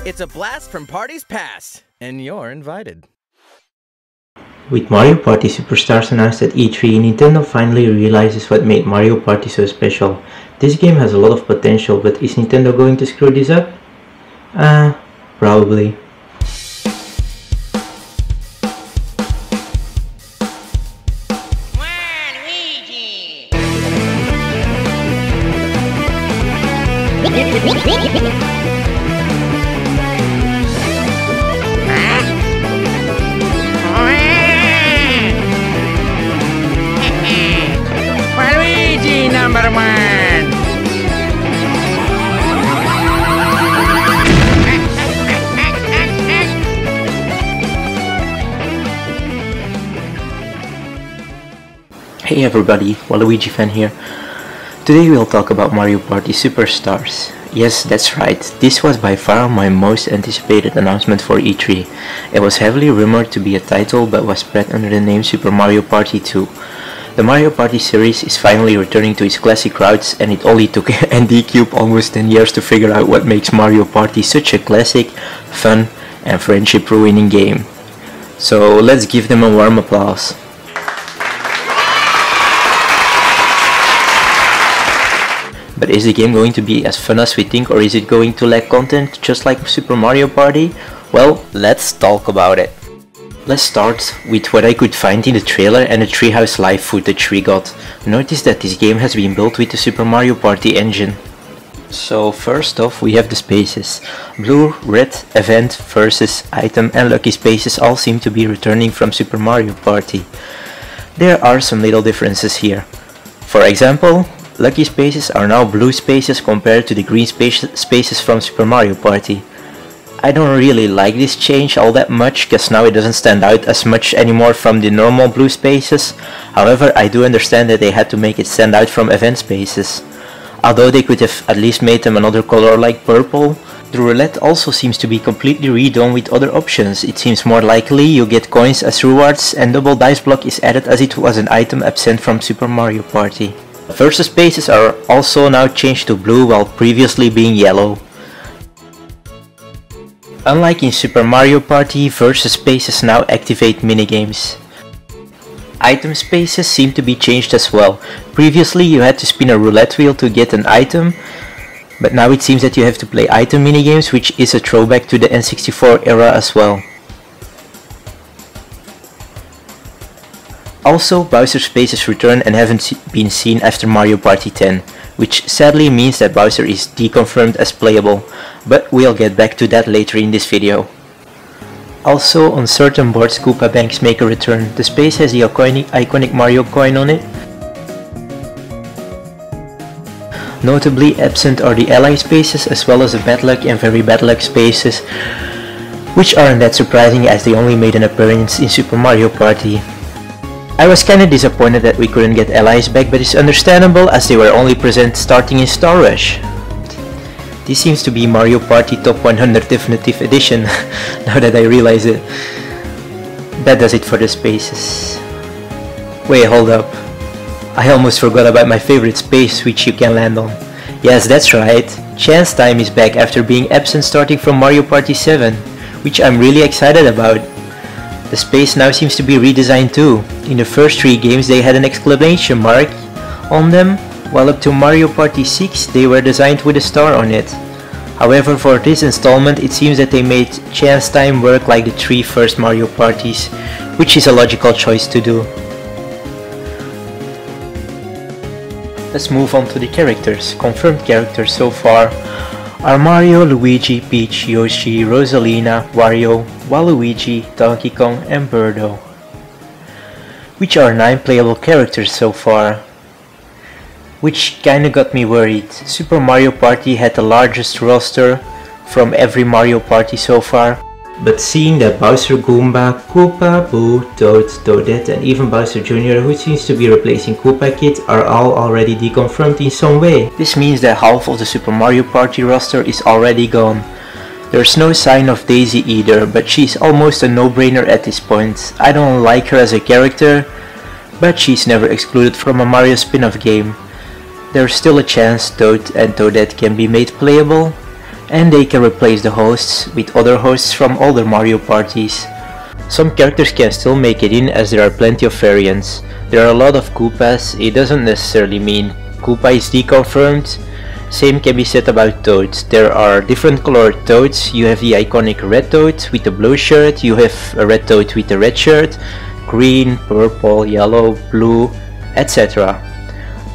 It's a blast from parties past, and you're invited. With Mario Party Superstars announced at E3, Nintendo finally realizes what made Mario Party so special. This game has a lot of potential, but is Nintendo going to screw this up? Probably. Luigi number one. Hey everybody, Waluigi fan here. Today we'll talk about Mario Party Superstars. Yes, that's right, this was by far my most anticipated announcement for E3. It was heavily rumored to be a title but was spread under the name Super Mario Party 2. The Mario Party series is finally returning to its classic roots, and it only took NDCube almost 10 years to figure out what makes Mario Party such a classic, fun and friendship ruining game. So let's give them a warm applause. But is the game going to be as fun as we think, or is it going to lack content just like Super Mario Party? Well, let's talk about it. Let's start with what I could find in the trailer and the Treehouse live footage we got. Notice that this game has been built with the Super Mario Party engine. So first off we have the spaces. Blue, red, event, versus, item and lucky spaces all seem to be returning from Super Mario Party. There are some little differences here. For example, lucky spaces are now blue spaces compared to the green spaces from Super Mario Party. I don't really like this change all that much, cause now it doesn't stand out as much anymore from the normal blue spaces. However, I do understand that they had to make it stand out from event spaces. Although they could have at least made them another color like purple. The roulette also seems to be completely redone with other options. It seems more likely you get coins as rewards, and double dice block is added as it was an item absent from Super Mario Party. Versus spaces are also now changed to blue while previously being yellow. Unlike in Super Mario Party, versus spaces now activate minigames. Item spaces seem to be changed as well. Previously you had to spin a roulette wheel to get an item, but now it seems that you have to play item minigames, which is a throwback to the N64 era as well. Also, Bowser spaces return and haven't been seen after Mario Party 10, which sadly means that Bowser is deconfirmed as playable, but we'll get back to that later in this video. Also, on certain boards Koopa Banks make a return. The space has the iconic Mario coin on it. Notably absent are the ally spaces as well as the bad luck and very bad luck spaces, which aren't that surprising as they only made an appearance in Super Mario Party. I was kinda disappointed that we couldn't get allies back, but it's understandable as they were only present starting in Star Rush. This seems to be Mario Party Top 100 Definitive Edition, now that I realize it. That does it for the spaces. Wait, hold up. I almost forgot about my favorite space which you can land on. Yes, that's right. Chance Time is back after being absent starting from Mario Party 7, which I'm really excited about. The space now seems to be redesigned too. In the first 3 games they had an exclamation mark on them, while up to Mario Party 6 they were designed with a star on it. However, for this installment it seems that they made Chance Time work like the 3 first Mario Parties, which is a logical choice to do. Let's move on to the characters. Confirmed characters so far are Mario, Luigi, Peach, Yoshi, Rosalina, Wario, Waluigi, Donkey Kong and Birdo, which are 9 playable characters so far, which kinda got me worried. Super Mario Party had the largest roster from every Mario Party so far, but seeing that Bowser, Goomba, Koopa, Boo, Toad, Toadette and even Bowser Jr., who seems to be replacing Koopa Kid, are all already deconfirmed in some way. This means that half of the Super Mario Party roster is already gone. There's no sign of Daisy either, but she's almost a no-brainer at this point. I don't like her as a character, but she's never excluded from a Mario spin-off game. There's still a chance Toad and Toadette can be made playable. and they can replace the hosts with other hosts from older Mario parties. Some characters can still make it in as there are plenty of variants. There are a lot of Koopas. It doesn't necessarily mean Koopa is deconfirmed. Same can be said about Toads. There are different colored Toads. You have the iconic red Toad with a blue shirt, you have a red Toad with a red shirt, green, purple, yellow, blue, etc.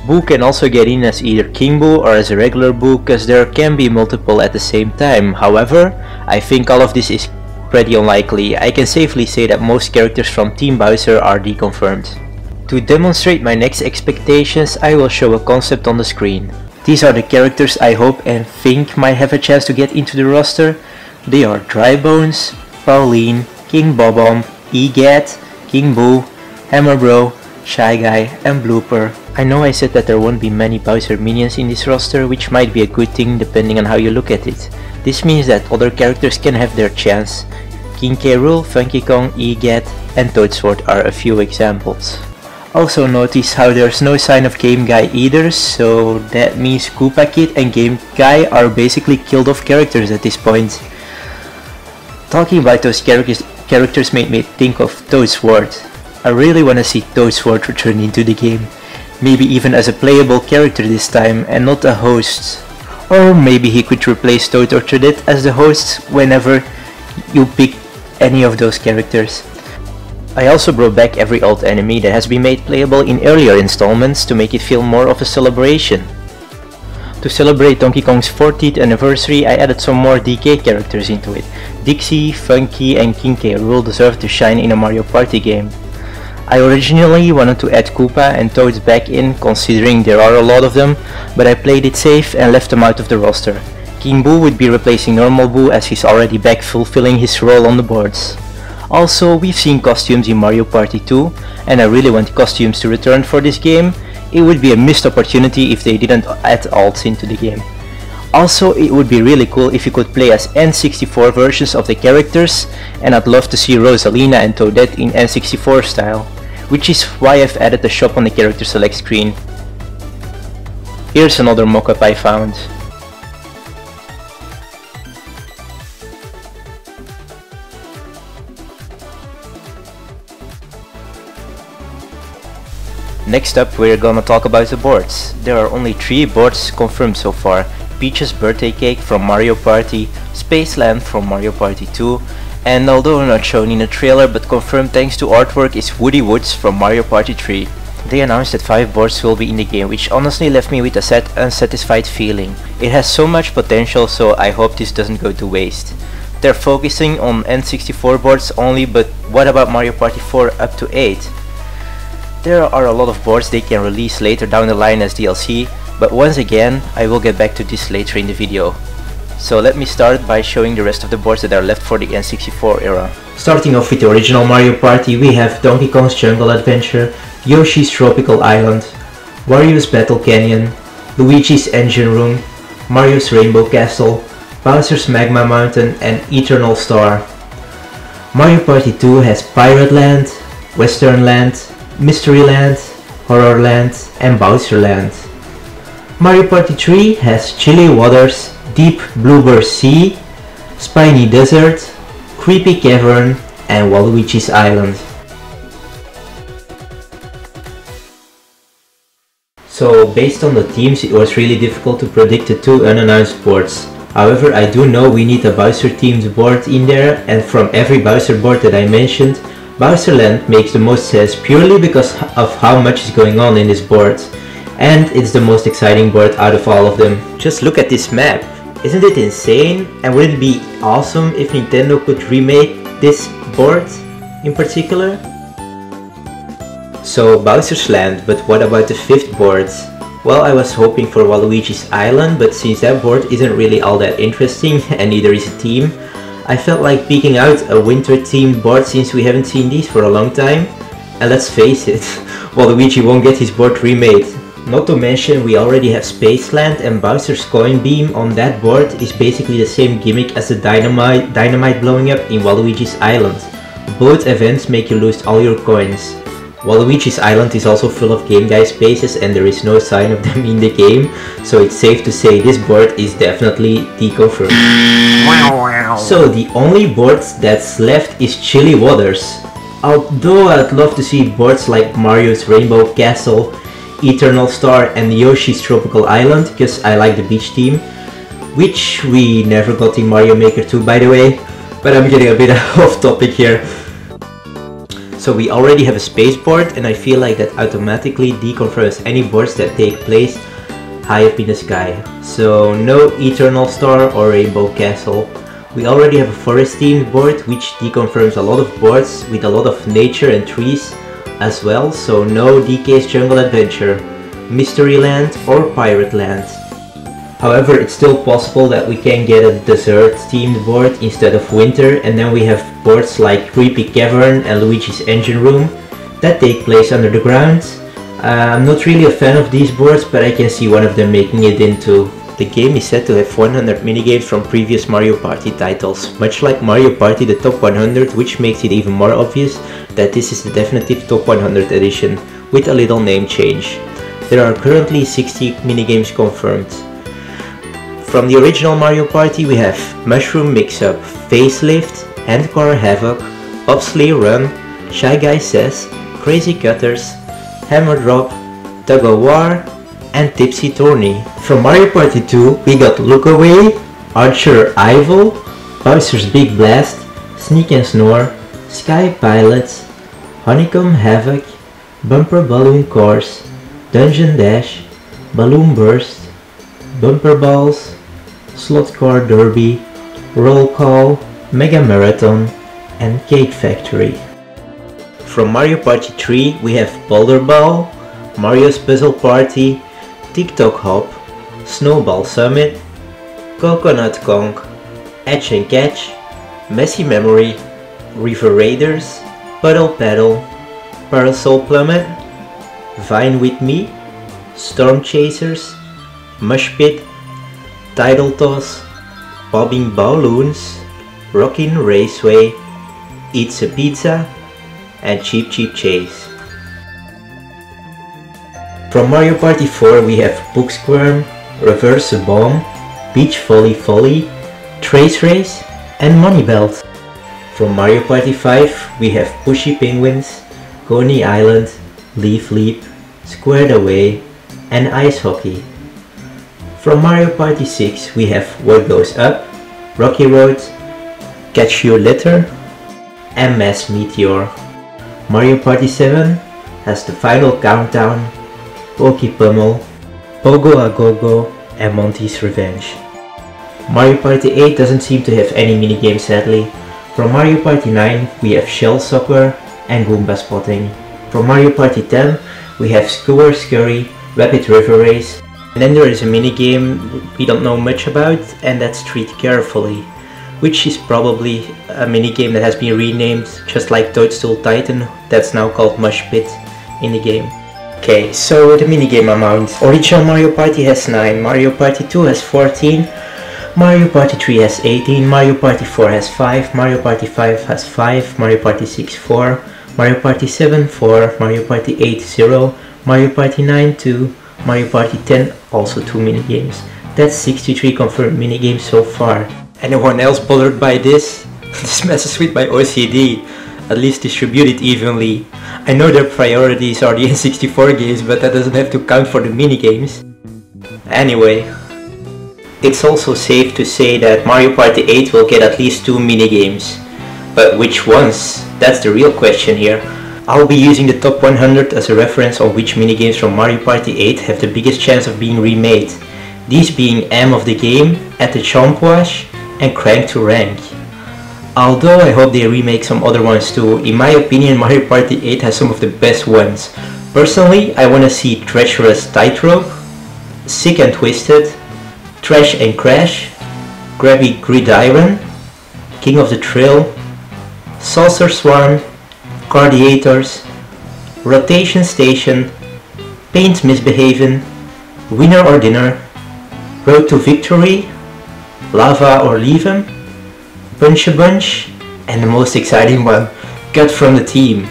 Boo can also get in as either King Boo or as a regular Boo, cause there can be multiple at the same time. However, I think all of this is pretty unlikely. I can safely say that most characters from Team Bowser are deconfirmed. To demonstrate my next expectations, I will show a concept on the screen. These are the characters I hope and think might have a chance to get into the roster. They are Dry Bones, Pauline, King Bob-omb, Egat, King Boo, Hammer Bro, Shy Guy, and Blooper. I know I said that there won't be many Bowser minions in this roster, which might be a good thing depending on how you look at it. This means that other characters can have their chance. King K. Rool, Funky Kong, Egat, and Toadsword are a few examples. Also notice how there's no sign of Game Guy either, so that means Koopa Kid and Game Guy are basically killed off characters at this point. Talking about those characters made me think of Toadsword. I really wanna see Toadsword return into the game. Maybe even as a playable character this time and not a host. Or maybe he could replace Toad or Toadette as the hosts whenever you pick any of those characters. I also brought back every old enemy that has been made playable in earlier installments to make it feel more of a celebration. To celebrate Donkey Kong's 40th anniversary, I added some more DK characters into it. Dixie, Funky, and King K. Rool deserve to shine in a Mario Party game. I originally wanted to add Koopa and Toads back in, considering there are a lot of them, but I played it safe and left them out of the roster. King Boo would be replacing normal Boo as he's already back fulfilling his role on the boards. Also, we've seen costumes in Mario Party 2, and I really want costumes to return for this game. It would be a missed opportunity if they didn't add alts into the game. Also, it would be really cool if you could play as N64 versions of the characters, and I'd love to see Rosalina and Toadette in N64 style, which is why I've added the shop on the character select screen. Here's another mockup I found. Next up, we're gonna talk about the boards. There are only 3 boards confirmed so far. Peach's birthday cake from Mario Party, Spaceland from Mario Party 2, and although not shown in the trailer but confirmed thanks to artwork is Woody Woods from Mario Party 3. They announced that 5 boards will be in the game, which honestly left me with a sad, unsatisfied feeling. It has so much potential, so I hope this doesn't go to waste. They're focusing on N64 boards only, but what about Mario Party 4 up to 8? There are a lot of boards they can release later down the line as DLC, but once again, I will get back to this later in the video. So let me start by showing the rest of the boards that are left for the N64 era. Starting off with the original Mario Party, we have Donkey Kong's Jungle Adventure, Yoshi's Tropical Island, Wario's Battle Canyon, Luigi's Engine Room, Mario's Rainbow Castle, Bowser's Magma Mountain, and Eternal Star. Mario Party 2 has Pirate Land, Western Land, Mystery Land, Horror Land, and Bowser Land. Mario Party 3 has Chilly Waters, Deep Bluebird Sea, Spiny Desert, Creepy Cavern, and Waluigi's Island. So based on the teams, it was really difficult to predict the 2 unannounced boards. However, I do know we need a Bowser themed board in there, and from every Bowser board that I mentioned, Bowser Land makes the most sense purely because of how much is going on in this board, and it's the most exciting board out of all of them. Just look at this map, isn't it insane? And wouldn't it be awesome if Nintendo could remake this board in particular? So Bowser's Land, but what about the 5th board? Well, I was hoping for Waluigi's Island, but since that board isn't really all that interesting and neither is a team, I felt like picking out a winter themed board since we haven't seen these for a long time. And let's face it, Waluigi won't get his board remade. Not to mention we already have Spaceland, and Bowser's Coin Beam on that board is basically the same gimmick as the dynamite blowing up in Waluigi's Island. Both events make you lose all your coins. Waluigi's island is also full of Game Guy spaces and there is no sign of them in the game, so it's safe to say this board is definitely deconfirmed. So the only board that's left is Chilly Waters. Although I'd love to see boards like Mario's Rainbow Castle, Eternal Star and Yoshi's Tropical Island, because I like the beach theme, which we never got in Mario Maker 2 by the way, but I'm getting a bit off topic here. So we already have a space board and I feel like that automatically deconfirms any boards that take place high up in the sky. So no Eternal Star or Rainbow Castle. We already have a forest themed board which deconfirms a lot of boards with a lot of nature and trees as well. So no DK's Jungle Adventure, Mystery Land or Pirate Land. However, it's still possible that we can get a desert themed board instead of winter, and then we have boards like Creepy Cavern and Luigi's Engine Room that take place under the ground. I'm not really a fan of these boards, but I can see one of them making it into. The game is said to have 100 minigames from previous Mario Party titles, much like Mario Party the Top 100, which makes it even more obvious that this is the definitive Top 100 edition with a little name change. There are currently 60 minigames confirmed. From the original Mario Party we have Mushroom Mix-Up, Facelift, Handcar Havoc, Bobsleigh Run, Shy Guy Says, Crazy Cutters, Hammer Drop, Tug of War, and Tipsy Tourney. From Mario Party 2 we got Look Away, Archer Ival, Bowser's Big Blast, Sneak and Snore, Sky Pilots, Honeycomb Havoc, Bumper Balloon Course, Dungeon Dash, Balloon Burst, Bumper Balls, Slot Car Derby, Roll Call, Mega Marathon, and Cake Factory. From Mario Party 3 we have Boulder Ball, Mario's Puzzle Party, TikTok Hop, Snowball Summit, Coconut Kong, Etch and Catch, Messy Memory, River Raiders, Puddle Paddle, Parasol Plummet, Vine With Me, Storm Chasers, Mush Pit, Tidal Toss, Bobbing Balloons, Rockin' Raceway, Eats a Pizza, and Cheap Cheap Chase. From Mario Party 4 we have Book Squirm, Reverse a Bomb, Beach Volley Volley, Trace Race, and Money Belt. From Mario Party 5 we have Pushy Penguins, Coney Island, Leaf Leap, Squared Away, and Ice Hockey. From Mario Party 6 we have What Goes Up, Rocky Road, Catch Your Litter, and Mass Meteor. Mario Party 7 has the Final Countdown, Pokey Pummel, Pogo A Go-Go, and Monty's Revenge. Mario Party 8 doesn't seem to have any minigames sadly. From Mario Party 9 we have Shell Soccer and Goomba Spotting. From Mario Party 10 we have Skewer Scurry, Rapid River Race, and then there is a minigame we don't know much about, and that's Treat Carefully, which is probably a minigame that has been renamed just like Toadstool Titan, that's now called Mush Pit in the game. Okay, so the minigame amount. Original Mario Party has 9, Mario Party 2 has 14, Mario Party 3 has 18, Mario Party 4 has 5, Mario Party 5 has 5, Mario Party 6 4, Mario Party 7 4, Mario Party 8 0, Mario Party 9 2, Mario Party 10 also 2 minigames. That's 63 confirmed minigames so far. Anyone else bothered by this? This messes with my OCD. At least distribute it evenly. I know their priorities are the N64 games, but that doesn't have to count for the minigames. Anyway, it's also safe to say that Mario Party 8 will get at least 2 minigames. But which ones? That's the real question here. I'll be using the top 100 as a reference on which minigames from Mario Party 8 have the biggest chance of being remade. These being M of the Game, At the Chomp Wash, and Crank to Rank. Although I hope they remake some other ones too, in my opinion Mario Party 8 has some of the best ones. Personally, I wanna see Treacherous Tightrope, Sick and Twisted, Trash and Crash, Grabby Gridiron, King of the Trail, Saucer Swarm, Cardiators, Rotation Station, Paint Misbehavin', Winner or Dinner, Road to Victory, Lava or Leave 'em, Punch a Bunch, and the most exciting one, Cut from the Team.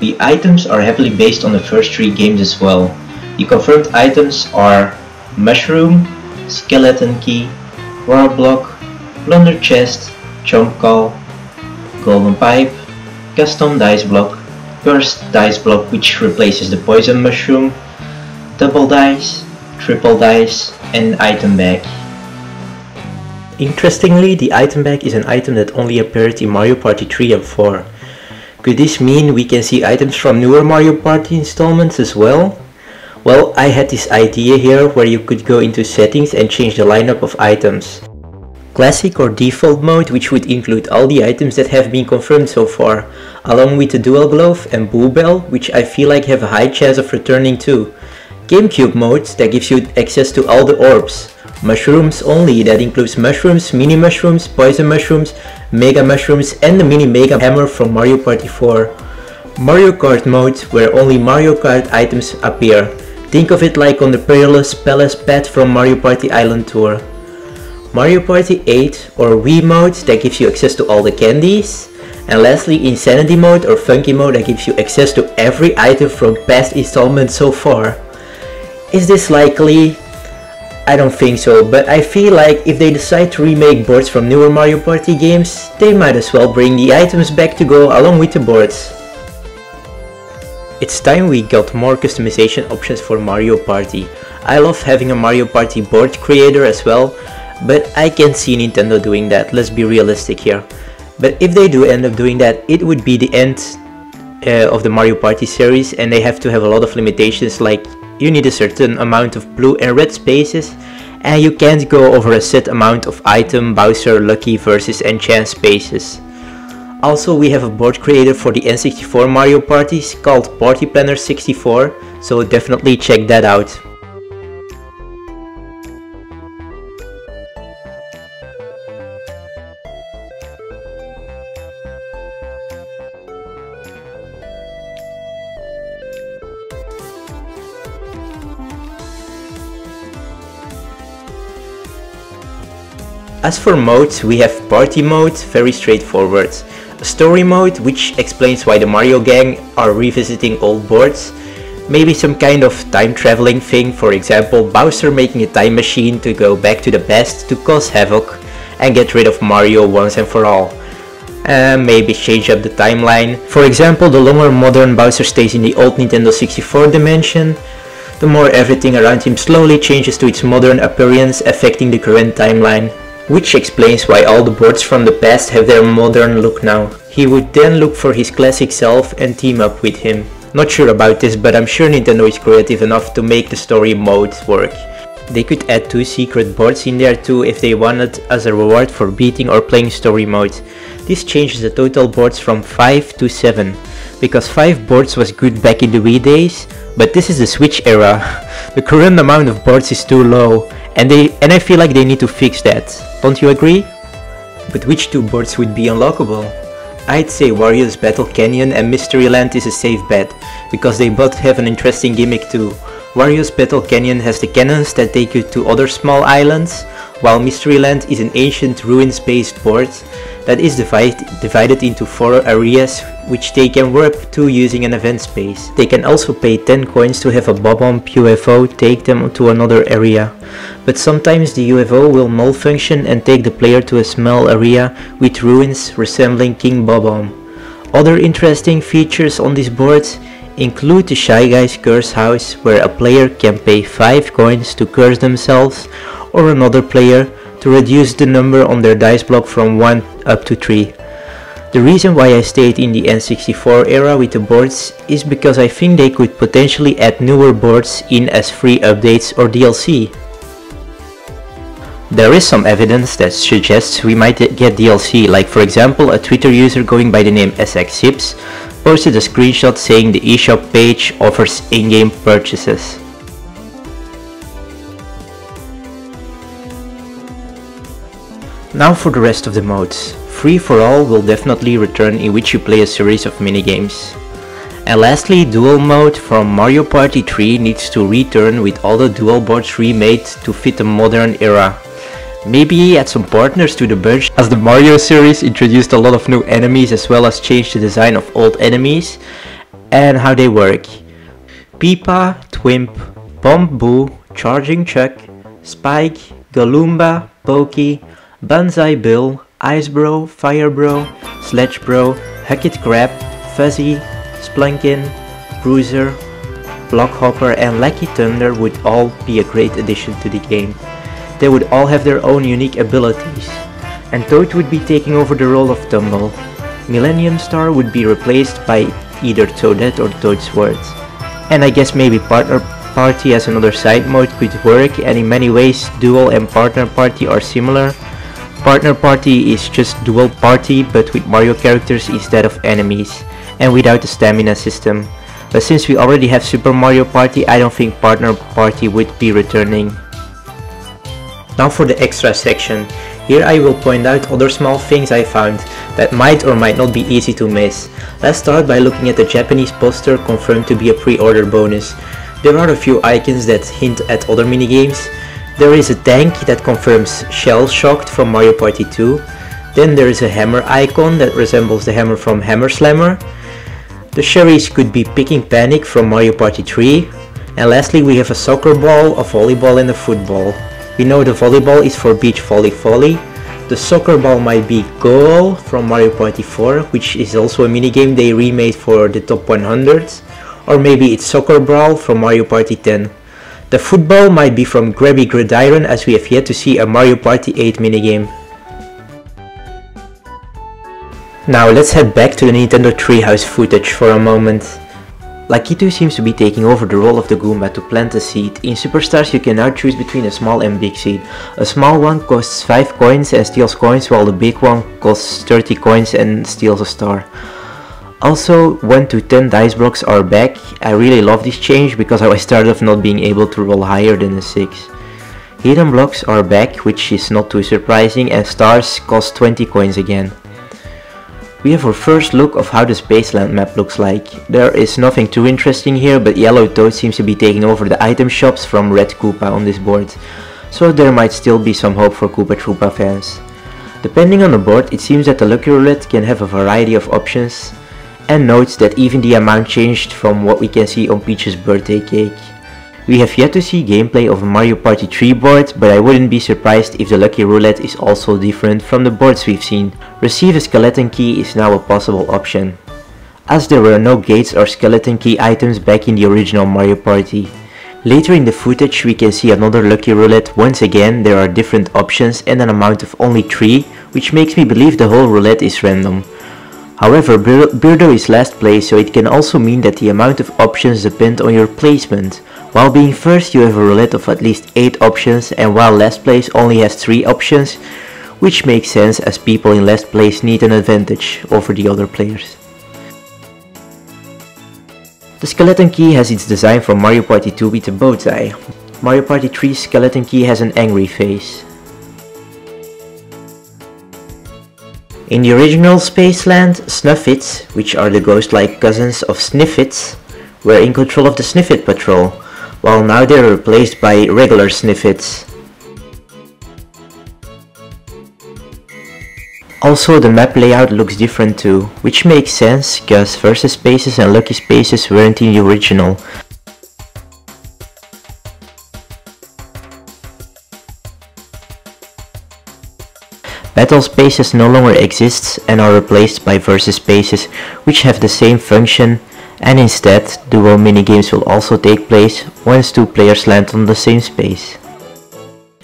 the items are heavily based on the first 3 games as well. The confirmed items are Mushroom, Skeleton Key, War Block, Plunder Chest, Chomp Call, Golden Pipe, Custom Dice Block, Cursed Dice Block which replaces the Poison Mushroom, Double Dice, Triple Dice, and Item Bag. Interestingly, the item bag is an item that only appeared in Mario Party 3 and 4. Could this mean we can see items from newer Mario Party installments as well? Well, I had this idea here where you could go into settings and change the lineup of items. Classic or default mode, which would include all the items that have been confirmed so far, along with the Dual Glove and Boo Bell, which I feel like have a high chance of returning too. GameCube mode, that gives you access to all the orbs. Mushrooms only, that includes mushrooms, mini mushrooms, poison mushrooms, mega mushrooms, and the mini mega hammer from Mario Party 4. Mario Kart mode, where only Mario Kart items appear. Think of it like on the Perilous Palace path from Mario Party Island Tour. Mario Party 8 or Wii mode, that gives you access to all the candies. And lastly, Insanity mode or Funky mode, that gives you access to every item from past installments so far. Is this likely? I don't think so, but I feel like if they decide to remake boards from newer Mario Party games, they might as well bring the items back to go along with the boards. It's time we got more customization options for Mario Party. I love having a Mario Party board creator as well, but I can't see Nintendo doing that, let's be realistic here. But if they do end up doing that, it would be the end of the Mario Party series, and they have to have a lot of limitations, like you need a certain amount of blue and red spaces, and you can't go over a set amount of item, Bowser, Lucky, Versus and Chance spaces. Also, we have a board creator for the N64 Mario parties called Party Planner 64, so definitely check that out. As for modes, we have Party mode, very straightforward. Story mode, which explains why the Mario gang are revisiting old boards. Maybe some kind of time traveling thing, for example Bowser making a time machine to go back to the past to cause havoc and get rid of Mario once and for all. Maybe change up the timeline. For example, the longer modern Bowser stays in the old Nintendo 64 dimension, the more everything around him slowly changes to its modern appearance, affecting the current timeline. Which explains why all the boards from the past have their modern look now. He would then look for his classic self and team up with him. Not sure about this, but I'm sure Nintendo is creative enough to make the story mode work. They could add 2 secret boards in there too if they wanted as a reward for beating or playing story mode. This changes the total boards from 5 to 7, because 5 boards was good back in the Wii days, but this is the Switch era. The current amount of boards is too low, and I feel like they need to fix that. Don't you agree? But which 2 boards would be unlockable? I'd say Wario's Battle Canyon and Mystery Land is a safe bet, because they both have an interesting gimmick too. Wario's Battle Canyon has the cannons that take you to other small islands, while Mystery Land is an ancient ruins-based board that is divided into 4 areas which they can warp to using an event space. They can also pay 10 coins to have a Bob-omb UFO take them to another area, but sometimes the UFO will malfunction and take the player to a small area with ruins resembling King Bob-omb. Other interesting features on this board include the Shy Guy's Curse House, where a player can pay 5 coins to curse themselves or another player to reduce the number on their dice block from 1 up to 3. The reason why I stayed in the N64 era with the boards is because I think they could potentially add newer boards in as free updates or DLC. There is some evidence that suggests we might get DLC, like for example a Twitter user going by the name SXZips posted a screenshot saying the eShop page offers in-game purchases. Now for the rest of the modes. Free for All will definitely return, in which you play a series of minigames. And lastly, Dual mode from Mario Party 3 needs to return with all the dual boards remade to fit the modern era. Maybe add some partners to the bunch, as the Mario series introduced a lot of new enemies as well as changed the design of old enemies. and how they work. Peepa, Twimp, Bomb-Boo, Charging Chuck, Spike, Galumba, Pokey, Banzai Bill, Ice Bro, Fire Bro, Sledge Bro, Huckit Crab, Fuzzy, Splunkin, Bruiser, Blockhopper and Lucky Thunder would all be a great addition to the game. They would all have their own unique abilities. And Toad would be taking over the role of Tumble. Millennium Star would be replaced by either Toadette or Toadsworth. And I guess maybe Partner Party as another side mode could work, and in many ways Duel and Partner Party are similar. Partner Party is just Duel Party but with Mario characters instead of enemies, and without a stamina system. But since we already have Super Mario Party, I don't think Partner Party would be returning. Now for the extra section. Here I will point out other small things I found that might or might not be easy to miss. Let's start by looking at the Japanese poster confirmed to be a pre-order bonus. There are a few icons that hint at other minigames. There is a tank that confirms Shell Shocked from Mario Party 2. Then there is a hammer icon that resembles the hammer from Hammer Slammer. The cherries could be Picking Panic from Mario Party 3. And lastly we have a soccer ball, a volleyball and a football. We know the volleyball is for Beach Volley Volley. The soccer ball might be Goal from Mario Party 4, which is also a minigame they remade for the top 100. Or maybe it's Soccer Brawl from Mario Party 10. The football might be from Grabby Gridiron, as we have yet to see a Mario Party 8 minigame. Now let's head back to the Nintendo Treehouse footage for a moment. Lakitu seems to be taking over the role of the Goomba to plant a seed. In Superstars you can now choose between a small and big seed. A small one costs 5 coins and steals coins, while the big one costs 30 coins and steals a star. Also 1 to 10 dice blocks are back. I really love this change because I started off not being able to roll higher than a 6. Hidden blocks are back, which is not too surprising, and stars cost 20 coins again. We have our first look of how the Spaceland map looks like. There is nothing too interesting here, but Yellow Toad seems to be taking over the item shops from Red Koopa on this board, so there might still be some hope for Koopa Troopa fans. Depending on the board, it seems that the Lucky Roulette can have a variety of options, and note that even the amount changed from what we can see on Peach's birthday cake. We have yet to see gameplay of a Mario Party 3 board, but I wouldn't be surprised if the Lucky Roulette is also different from the boards we've seen. Receive a skeleton key is now a possible option, as there were no gates or skeleton key items back in the original Mario Party. Later in the footage we can see another Lucky Roulette. Once again there are different options and an amount of only 3, which makes me believe the whole roulette is random. However, Birdo is last place, so it can also mean that the amount of options depend on your placement. While being first you have a roulette of at least 8 options, and while last place only has 3 options, which makes sense as people in last place need an advantage over the other players. The skeleton key has its design from Mario Party 2 with a bow tie. Mario Party 3's skeleton key has an angry face. In the original Spaceland, Snuffits, which are the ghost-like cousins of Sniffits, were in control of the Sniffit Patrol, while now they are replaced by regular Sniffits. Also the map layout looks different too, which makes sense, cause Versus Spaces and Lucky Spaces weren't in the original. Battle Spaces no longer exists and are replaced by Versus Spaces, which have the same function, and instead dual minigames will also take place once 2 players land on the same space.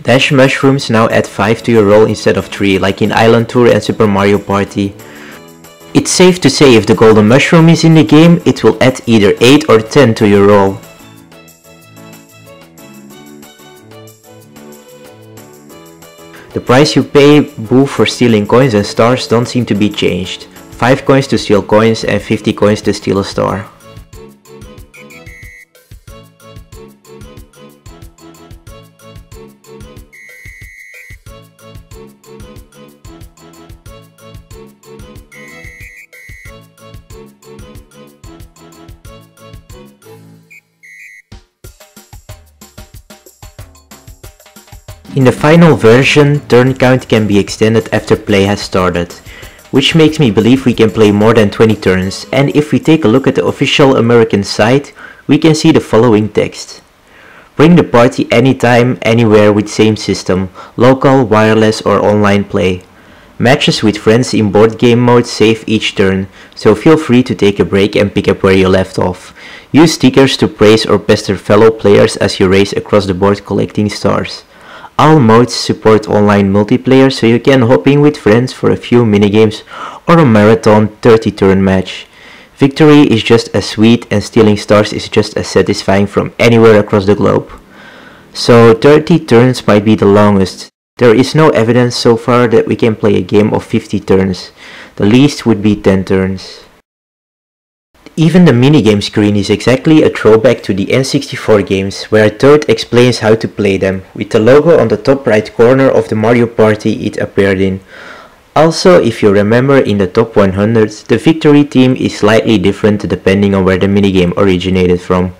Dash mushrooms now add 5 to your roll instead of 3, like in Island Tour and Super Mario Party. It's safe to say if the golden mushroom is in the game, it will add either 8 or 10 to your roll. The price you pay Boo for stealing coins and stars don't seem to be changed. 5 coins to steal coins and 50 coins to steal a star. In the final version, turn count can be extended after play has started. which makes me believe we can play more than 20 turns, and if we take a look at the official American site, we can see the following text. Bring the party anytime, anywhere with same system, local, wireless or online play. Matches with friends in board game mode save each turn, so feel free to take a break and pick up where you left off. Use stickers to praise or pester fellow players as you race across the board collecting stars. All modes support online multiplayer, so you can hop in with friends for a few minigames or a marathon 30-turn match. Victory is just as sweet and stealing stars is just as satisfying from anywhere across the globe. So 30 turns might be the longest. There is no evidence so far that we can play a game of 50 turns. The least would be 10 turns. Even the minigame screen is exactly a throwback to the N64 games, where Toad explains how to play them, with the logo on the top right corner of the Mario Party it appeared in. Also, if you remember, in the top 100, the victory team is slightly different depending on where the minigame originated from.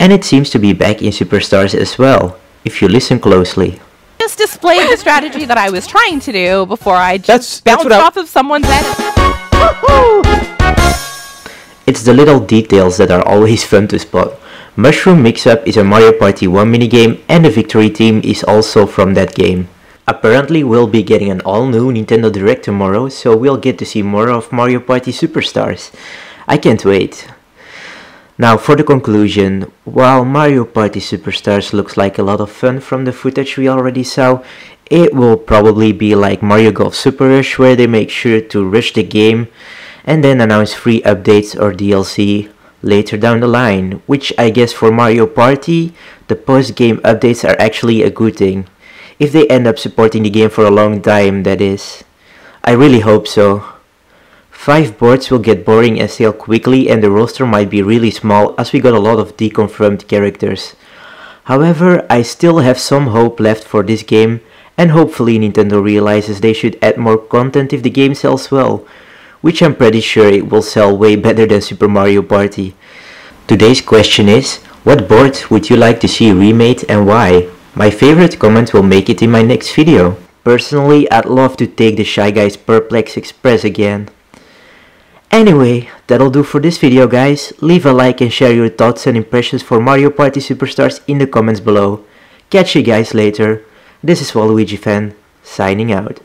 And it seems to be back in Superstars as well, if you listen closely. Just displayed the strategy that I was trying to do before I just bounced off of someone's head. It's the little details that are always fun to spot. Mushroom Mix-Up is a Mario Party 1 minigame, and the victory team is also from that game. Apparently we'll be getting an all-new Nintendo Direct tomorrow, so we'll get to see more of Mario Party Superstars. I can't wait. Now for the conclusion, while Mario Party Superstars looks like a lot of fun from the footage we already saw, it will probably be like Mario Golf Super Rush, where they make sure to rush the game and then announce free updates or DLC later down the line, which I guess for Mario Party, the post-game updates are actually a good thing. If they end up supporting the game for a long time, that is. I really hope so. 5 boards will get boring and stale quickly, and the roster might be really small as we got a lot of deconfirmed characters. However, I still have some hope left for this game, and hopefully Nintendo realizes they should add more content if the game sells well, which I'm pretty sure it will sell way better than Super Mario Party. Today's question is, what board would you like to see remade and why? My favorite comment will make it in my next video. Personally, I'd love to take the Shy Guys Perplex Express again. Anyway, that'll do for this video guys. Leave a like and share your thoughts and impressions for Mario Party Superstars in the comments below. Catch you guys later. This is Waluigi Fan, signing out.